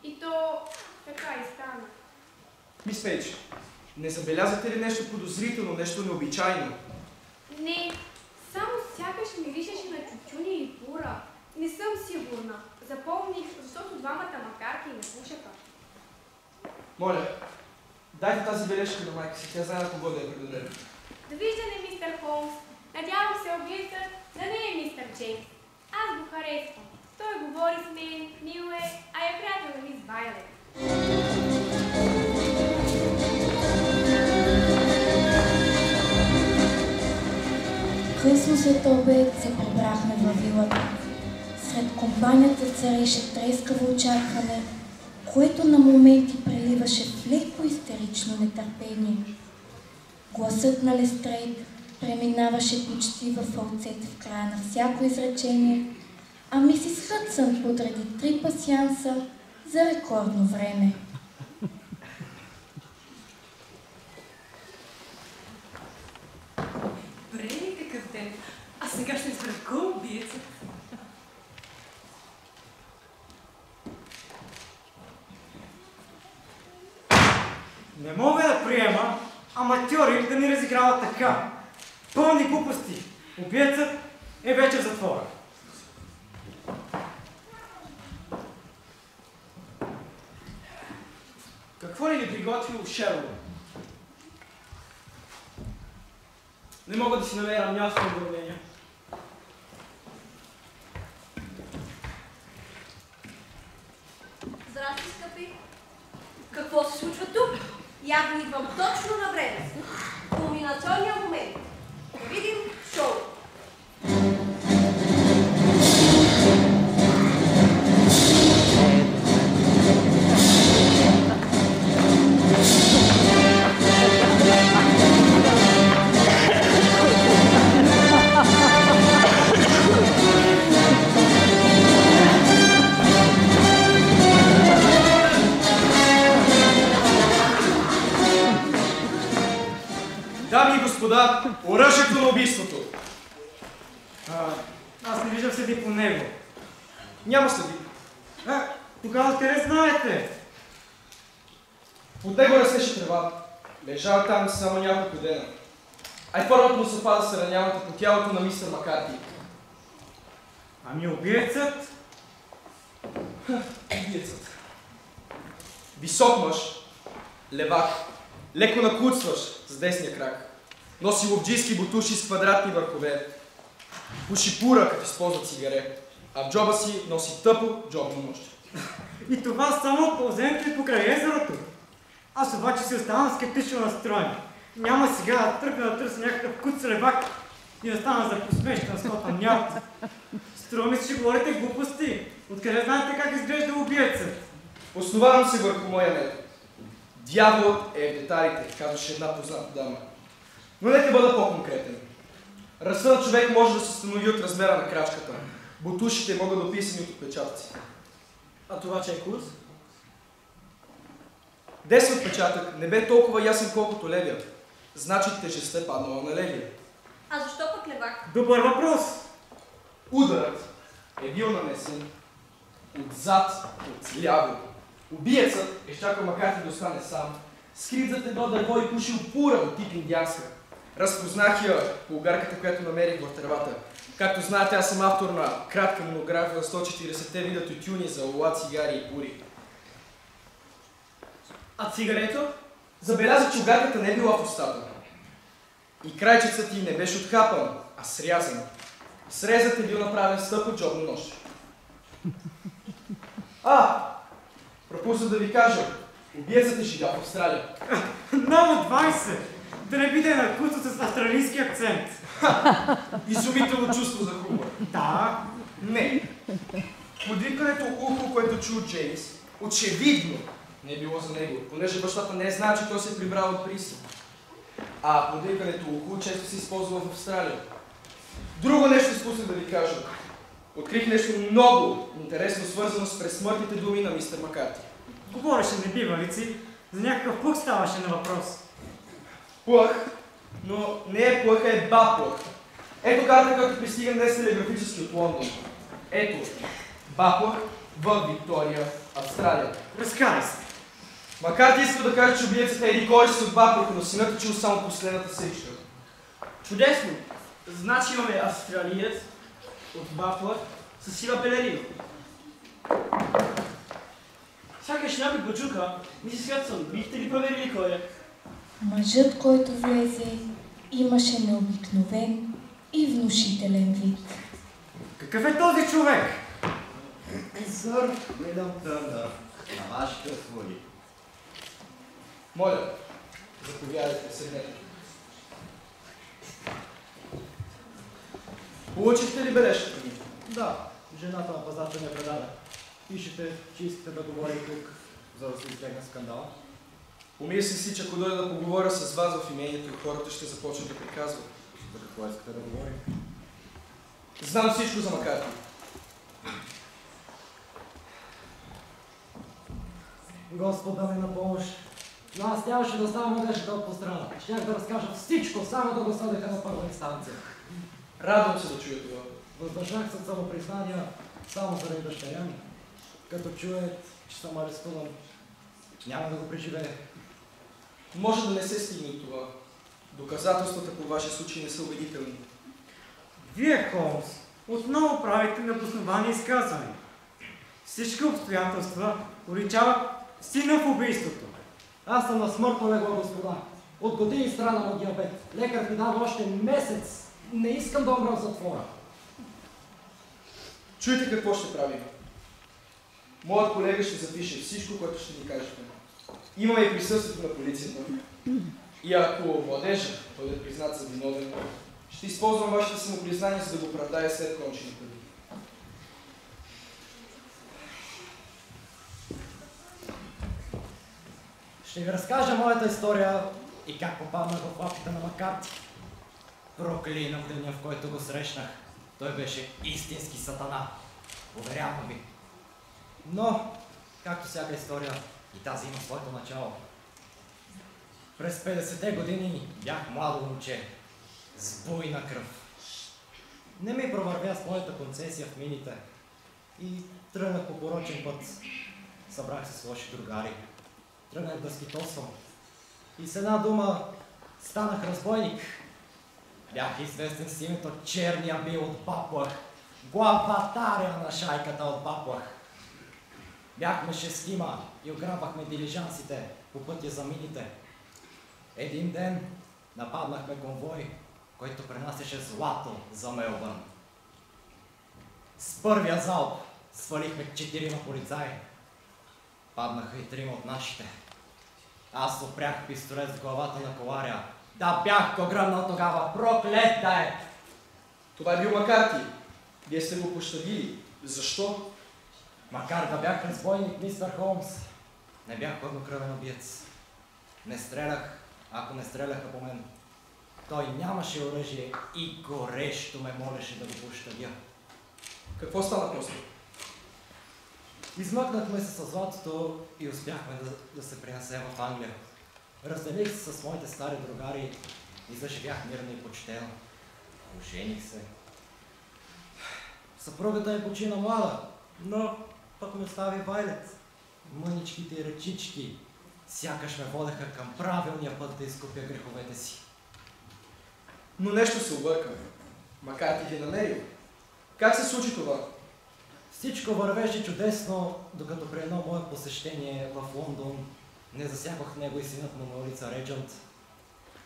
И то така и стана. Мис Пейдж, не забелязате ли нещо подозрително, нещо необичайно? Не, само сякаш ми личеше на чучуни и бура. Не съм сигурна. Запомних, защото двамата макарки не слушаха. Моля, дайте тази бележка на майка си, тя знае на кого да я предаде. Довиждане, мистер Холмс. Надявам се обектът да не е мистер Джеймс. Аз го харесвам. Той говори с мен, мил е, а е приятел на мис Вайолет. Късно след обед се прибрахме във вилата. Сред компанията цареше трескаво очакване, което на моменти преливаше в леко истерично нетърпение. Гласът на Лестрейд преминаваше почти във фалцет в края на всяко изречение, а мисис Хъдсън подреди 3 пасианса за рекордно време. Брей, какъв ден! А сега ще избера кой убиецът. Не мога да приема аматьори да ни разиграват така. Пълни глупости. Убиецът е вече в затвора. Какво ли ни приготвил Шерлок? Не мога да си намеря място на управление. Здрасти, скъпи! Какво се случва тук? Явно идвам точно на време. Кулминационния момент. Да видим шоу. Дами и господа, оръжието на убийството! Аз не виждам следи по него. Няма следи. Тогава къде знаете? Под него растеше трева. Лежал там само няколко дена. А и първата му се пада се ранявата по тялото на мистер Макарти. Ами убиецът? Убиецът. Висок мъж, левак, леко накуцващ с десния крак. Носи ловджийски бутуши с квадратни върхове. Пуши пура, като използва цигаре. А в джоба си носи тъпо джобно нощ. И това само от ползените покрай езерото. Аз обаче си оставам скептично настроен. Няма сега да тръгна да търся някакъв куц левак и да стана за посмешка на скота нят. Струва ми се, че говорите глупости. Откъде знаете как изглежда убиецът? Основавам се върху моя метод. Дяволът е в деталите, казваше една позната дама. Но нека бъда по-конкретен. Ръста на човек може да се установи от размера на крачката. Бутушите могат да описани от отпечатъци. А това че е курс? Десен отпечатък не бе толкова ясен колкото левия. Значи тежестта е паднала на левия. А защо пък левак? Добър въпрос! Ударът е бил нанесен отзад, отляво. Убиецът е чакал Макарти да остане сам, скрит зад едно дърво и пушил пура от тип индианска. Разпознах я по огарката, която намерих в тревата. Както знаете, аз съм автор на кратка монография 140-те вида тютюни за лула, цигари и пури. А цигарето? Забелязах, че огарката не е била в устата. И крайчецът ти не беше отхапан, а срязан. Срезът е бил направен с тъпо джобно нож. Пропусна да ви кажа, убиецът е живял в Австралия. Много 20! Да не биде на куцо с австралийски акцент. Изумително чувство за хумор. Да. Не. Подвикването ухо, което чу Джеймс, очевидно не е било за него, понеже бащата не е знал, че той се е прибрал от Бристол. А подвикването ухо често се използва в Австралия. Друго нещо изпуснах да ви кажа. Открих нещо много интересно, свързано с пресмъртните думи на мистер Макарти. Говореше небивалици, за някакъв плъх ставаше на въпрос. Плъх, но не е плъх, е баплъх. Ето карта, която пристига днес телеграфически от Лондон. Ето, баплъх в Виктория, Австралия. Разкарай се. Макарти иска да каже, че убиецът е еди кой си от баплъха, но синът е чул само последната среща. Чудесно! Значи имаме австралиец от Бафлър с сива пелерина. Сякаш някой почука, мисис Хъдсън, бихте ли проверили кой е? Мъжът, който влезе, имаше необикновен и внушителен вид. Какъв е този човек? Сър Мидълтън, на вашите услуги. Моля, заповядайте, седнете. Получихте ли бележката ми? Да, жената на пазача ме предаде. Пишете, че искате да говорим тук, за да се избегне скандала. Помисли си, че ако дойда да поговоря с вас в имението, хората ще започнат да приказват. За какво искате да говорим? Знам всичко за Макарти. Господ да ми на помощ. Но аз нямаше да оставам надеждата от пострана. Щях да разкажа всичко, само да го съдеха на първа инстанция. Радвам се да чуя това. Въздържах се от самопризнания само заради дъщеря ми. Като чуят, че съм арестуван, няма да го преживее. Може да не се стигне от това. Доказателствата по вашия случай не са убедителни. Вие, Холмс, отново правите необосновани изказвания. Всички обстоятелства уличават сина в убийството. Аз съм на смъртно легло, господа. От години страдам от диабет. Лекар ми дава още месец. Не искам да умра в затвора. Чуйте какво ще правим. Моят колега ще запише всичко, което ще ни кажете. Имаме и присъствието на полицията. И ако младежа бъде признат за виновен, ще използвам вашите самопризнания, за да го оправдая след кончината ви. Ще ви разкажа моята история и как попаднах в лапите на Макарти. Проклинам деня, в който го срещнах. Той беше истински сатана. Уверявам ви. Но, както всяка история, и тази има своето начало. През 50-те години бях младо момче, с буйна кръв. Не ми провървя с моята концесия в мините и тръгнах по порочен път. Събрах се с лоши другари. Тръгнах да скитосвам. И с една дума станах разбойник. Бях известен с името Черния Бил от Баплъх, главатаря на шайката от Баплъх. Бяхме шестима и ограбвахме дилижансите по пътя за мините. Един ден нападнахме конвой, който пренасяше злато за Мелбърн. С първия залп свалихме 4 полицаи. Паднаха и 3 от нашите. Аз опрях пистолет в главата на коларя. Да бях го гръмнал тогава, проклет да е! Това е бил Макарти. Вие сте го пощадили. Защо? Макар да бях разбойник, мистер Холмс, не бях хладнокръвен убиец. Не стрелях, ако не стреляха по мен. Той нямаше оръжие и горещо ме молеше да го пощадя. Какво стана после? Измъкнахме се с златото и успяхме да се пренесем в Англия. Разделих се с моите стари другари и заживях мирно и почтено. Ожених се. Съпругата е почина млада, но пък ме остави Вайлет. Мъничките и ръчички сякаш ме водеха към правилния път да изкупя греховете си. Но нещо се обърка. Макар ти ги намерил. Как се случи това? Всичко вървеше чудесно, докато при едно мое посещение в Лондон не засякох него и синът му на улица Реджант.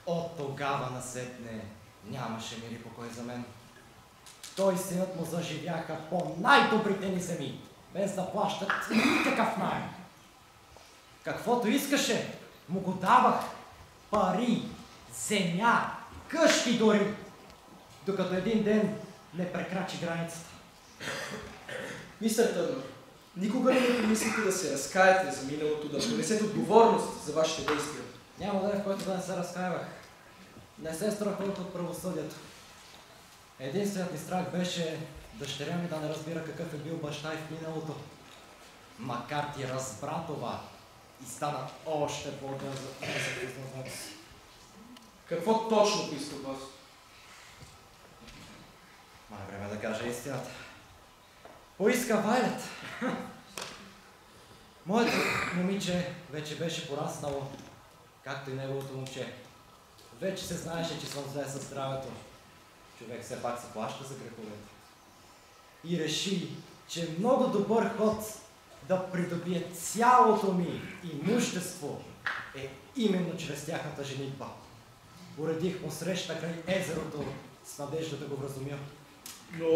От тогава насетне нямаше мир и покой за мен. Той и синът му заживяха по най-добрите ни земи, без да плащат никакъв наем. Каквото искаше, му го давах. Пари, земя, къщи дори, докато един ден не прекрачи границата. Мистер Търнър, никога не ми помислите да се разкаете за миналото, да понесете отговорност за вашите действия. Няма ден, в който да не се разкаивах. Не се страхувах от правосъдието. Единственият ми страх беше дъщеря ми да не разбира какъв е бил баща и в миналото. Макар ти разбра това и стана още по-отдел за признаването си. Какво точно поиска от вас? Май е време да кажа истината. Поиска Вайлет. Моето момиче вече беше пораснало, както и неговото момче. Вече се знаеше, че съм зле със здравето. Човек все пак се плаща за греховете. И реши, че е много добър ход да придобие цялото ми имущество е именно чрез тяхната женитба. Уредих му среща край езерото с надежда да го вразумя. Но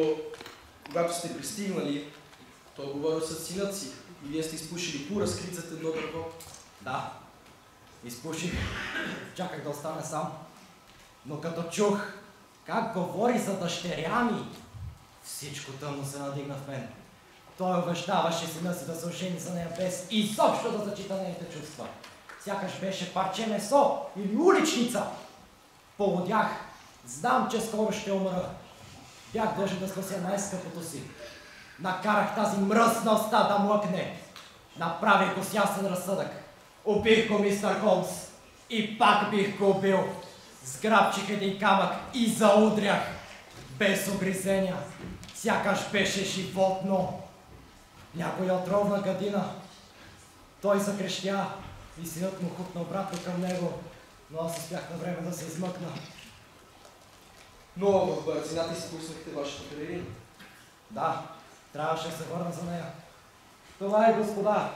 когато сте пристигнали, той говорил с синът си и вие сте изпушили пура скрит зад едно дърво. Да, изпуших. Чаках да остане сам. Но като чух как говори за дъщеря ми, всичко тъмно се надигна в мен. Той увещаваше сина си да се ожени за нея без изобщо да зачита нейните чувства. Сякаш беше парче месо или уличница. Полудях. Знам, че скоро ще умра. Бях дължен да спася най-скъпото си. Накарах тази мръсна уста да млъкне. Направих го с ясен разсъдък. Убих го, мистер Холмс. И пак бих го убил. Сграбчих един камък и заудрях. Без огризения. Сякаш беше животно. Някоя отровна гадина. Той закрещя и синът му хукна обратно към него, но аз успях на време да се измъкна. Но в бързината изпуснахте вашата пелерина. Да, трябваше да се върна за нея. Това е, господа,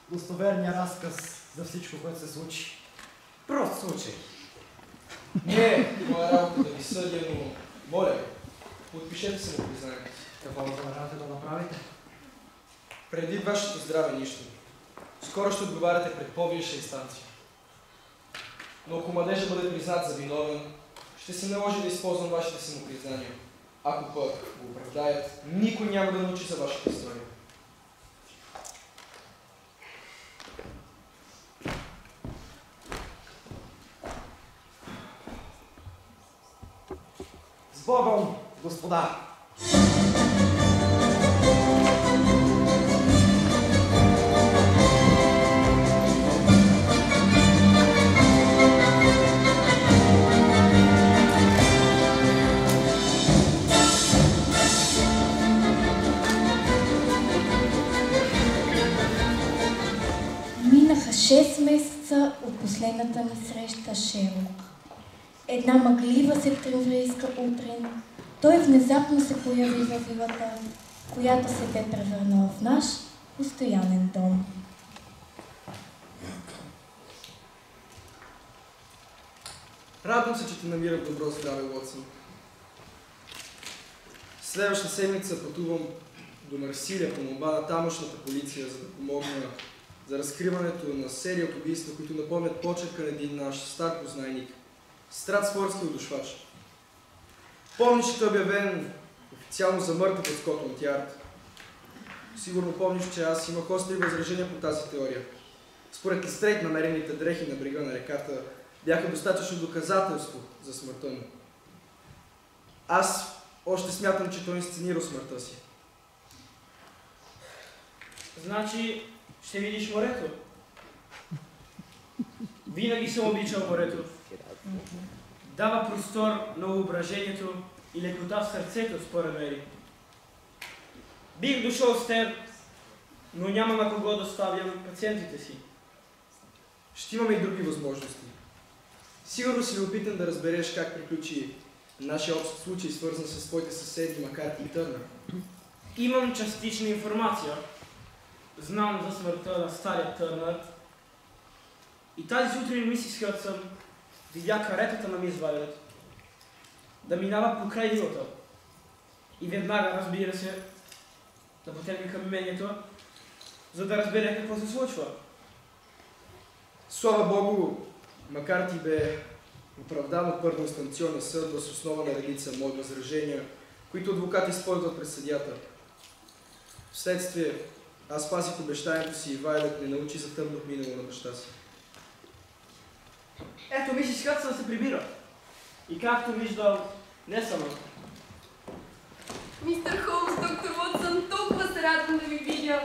достоверният разказ за всичко, което се случи. Прост случай. Не, моя работа да ви съдя, но моля ви, подпишете се му признанието. Какво възнамерявате да направите? Преди вашето здраве нищо. Скоро ще отговаряте пред по-висша инстанция. Но ако младежа бъде признат за виновен, ще се наложи да използвам вашите самопризнания. Ако пък го оправдаят, никой няма да научи за вашата история. С Богом, господа! Минаха 6 месеца от последната ми среща с Шерлок. Една мъглива септемврийска утрин той внезапно се появи във вилата, която се бе превърнала в наш постоянен дом. Радвам се, че те намира в добро здраве, Уотсън. Следващата седмица пътувам до Марсилия по молба на тамошната полиция, за да помогна за разкриването на серия от убийства, които напомнят почерка на един наш стар познайник, Стратсфордски удушвач. Помниш, че той е обявен официално за мъртъв от Скотланд Ярд. Сигурно помниш, че аз имах остри възражения по тази теория. Според Лестрейд, намерените дрехи на брега на реката бяха достатъчно доказателство за смъртта му. Аз още смятам, че той инсценира смъртта си. Значи, ще видиш морето. Винаги съм обичал морето. Дава простор на въображението и лекота в сърцето, според мен. Бих дошъл с теб, но няма на кого да ставям пациентите си. Ще имаме и други възможности. Сигурно си любопитен да разбереш как приключи нашия общ случай, свързан с твоите съседи Макарти и Търнър. Имам частична информация. Знам за смъртта на стария Търнър. И тази сутрин мисис Хъдсън видя каретата на мис Вайлет да минава покрай вилата. И веднага, разбира се, да потегне към имението, за да разбере какво се случва. Слава Богу, Макарти бе оправдан от първоинстанционния съд въз основа на редица мои възражения, които адвокати използват пред съдията. Вследствие, аз пазих обещанието си и Вайлет не научи за тъмното минало на баща си. Ето, мисис Хътсън се прибира. И както виждам, не само. Мистер Холмс, доктор Уотсън, толкова се радвам да ви видя.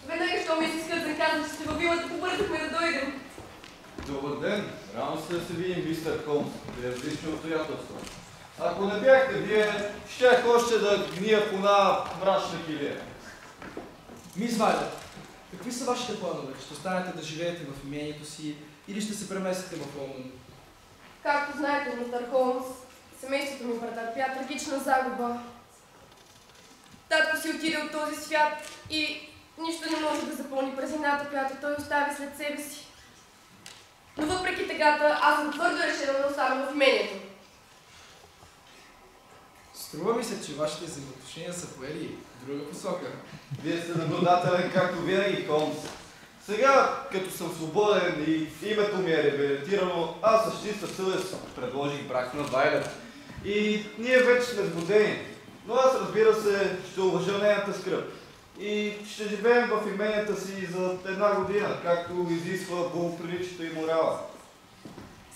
Веднага, що мисис Хътсън каза, че сте във вилата, побързахме да дойдем. Добър ден! Рано сте да се видим, мистер Холмс, при различни обстоятелства. Ако не бяхте вие, щях още да гния по една мрачна килия. Мис Вайлет, какви са вашите планове? Ще останете да живеете в имението си или ще се преместите в Лондон? Както знаете, мистер Холмс, семейството ми претърпя трагична загуба. Татко си отиде от този свят и нищо не може да запълни празнината, която той остави след себе си. Но въпреки тъгата, аз съм твърдо решена да остана в имението. Струва ми се, че вашите взаимоотношения са поели в друга посока. Вие сте наблюдателен, както винаги, Холмс. Сега, като съм свободен и името ми е реабилитирано, аз с чиста съвест предложих брак на Вайлет. И ние вече сме сгодени. Но аз, разбира се, ще уважа нейната скръб. И ще живеем в именията си за една година, както изисква благоприличието и морала.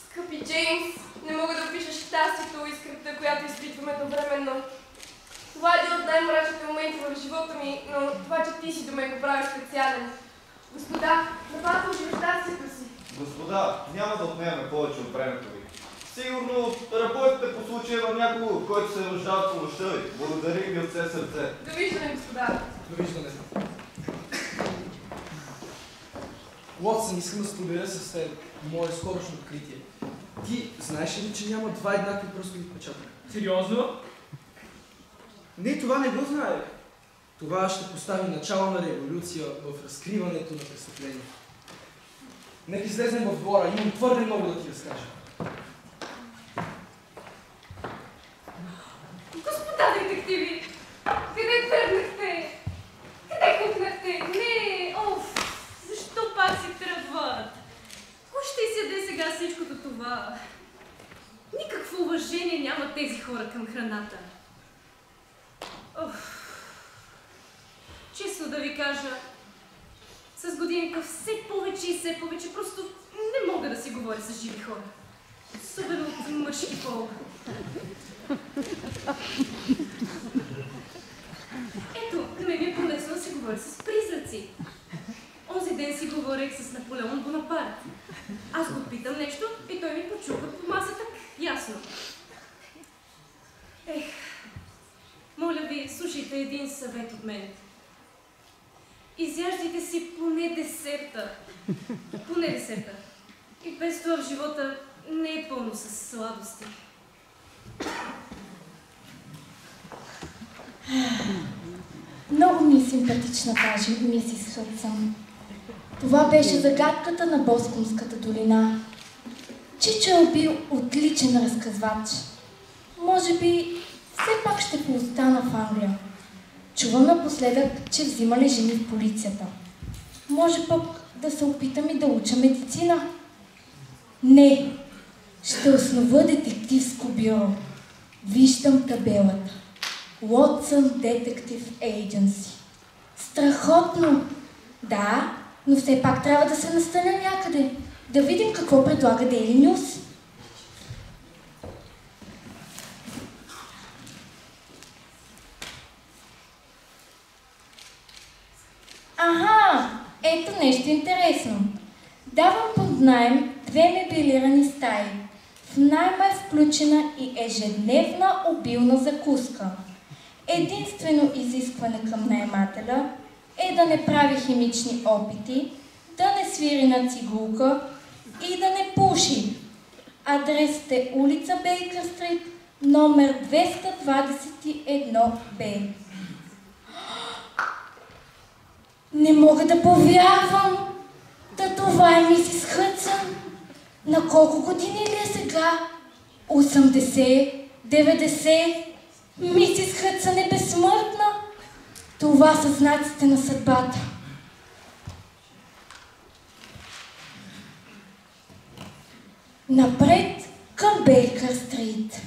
Скъпи Джеймс, не мога да опиша щастието и скръбта, която изпитваме едновременно. Това е един от най-мрачните моменти в живота ми, но това, че ти си до мен, го прави специален. Господа, запазвам ви щастието си. Господа, няма да отнемаме повече от времето ви. Сигурно работите по случая на някого, който се нуждае от помощта ви. Благодаря ви от все сърце. Довиждане, господа. Довиждане. Уотсън, искам да споделя с теб мое скорошно откритие. Ти знаеш ли, че няма два еднакви пръстови отпечатъка? Сериозно? Не, това не го знаех. Това ще постави начало на революция в разкриването на престъпление. Нека излезем в двора, имам твърде много да ти разкажа. Господа детективи, къде тръгнахте? Къде кухнахте? Не, оф, защо пак си тръгват? Кой ще изяде сега всичкото това? Никакво уважение няма тези хора към храната. Оф. Честно да ви кажа, с годините все повече и все повече просто не мога да си говоря с живи хора. Особено от мъжки пол. Ето, на мен ми е полезно да си говоря с призраци. Онзи ден си говорех с Наполеон Бонапарт. Аз го питам нещо и той ми почука по масата ясно. Ех, моля ви, слушайте един съвет от мен. Изяждайте си поне десерта. Поне десерта. И без това в живота не е пълно с сладости. Много ми е симпатична тази мисис Хътсън. Това беше загадката на Боскумската долина. Чичо е бил отличен разказвач. Може би все пак ще поостана в Англия. Чувам напоследък, че взимали жени в полицията. Може пък да се опитам и да уча медицина. Не, ще основа детективско бюро. Виждам табелата. Watson Detective Agency. Страхотно! Да, но все пак трябва да се настаня някъде. Да видим какво предлага Daily News. Аха, ето нещо интересно. Давам под наем 2 мебелирани стаи. В найма е включена и ежедневна обилна закуска. Единствено изискване към наемателя е да не прави химични опити, да не свири на цигулка и да не пуши. Адресът е улица Бейкър Стрит, номер 221Б. Не мога да повярвам! Да това е мисис Хътсън. На колко години ли е сега? 80? 90? Мисис Хътсън е безсмъртна. Това са знаците на съдбата. Напред към Бейкър Стрит.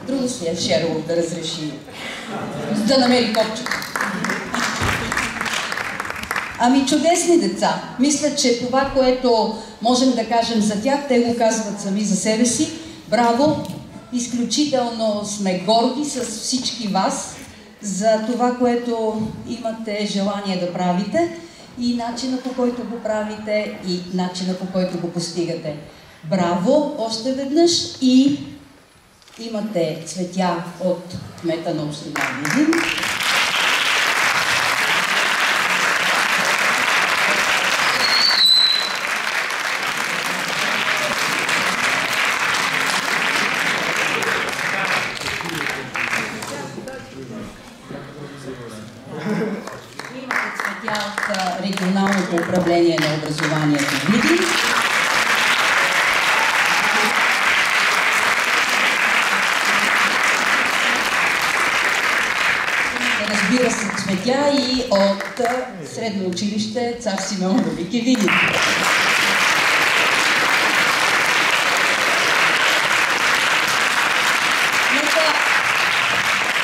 Трудно си е Шерлок да разреши, да намери копчето. Ами чудесни деца. Мисля, че това, което можем да кажем за тях, те го казват сами за себе си. Браво! Изключително сме горди с всички вас за това, което имате желание да правите и начина, по който го правите и начина, по който го постигате. Браво още веднъж и имате цветя от кмета на община Видин. Имате цветя от регионалното управление на образованието в Видин. Разбира се, цветя и от средно училище Цар Симеон Велики Видин.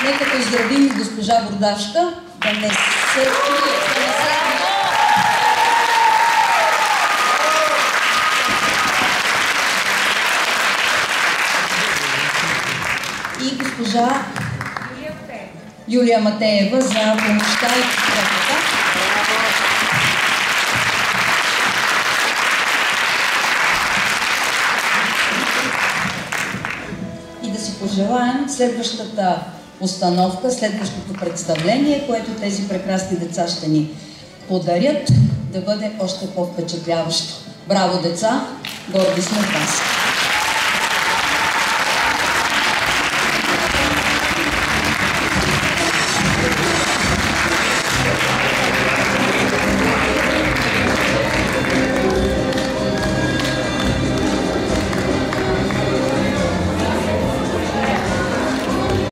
Нека поздравим госпожа Бордашка, да не се чуе, и госпожа Юлия Матеева за помощта и подкрепата. И да си пожелаем следващата постановка, следващото представление, което тези прекрасни деца ще ни подарят, да бъде още по-впечатляващо. Браво, деца! Горди сме вас!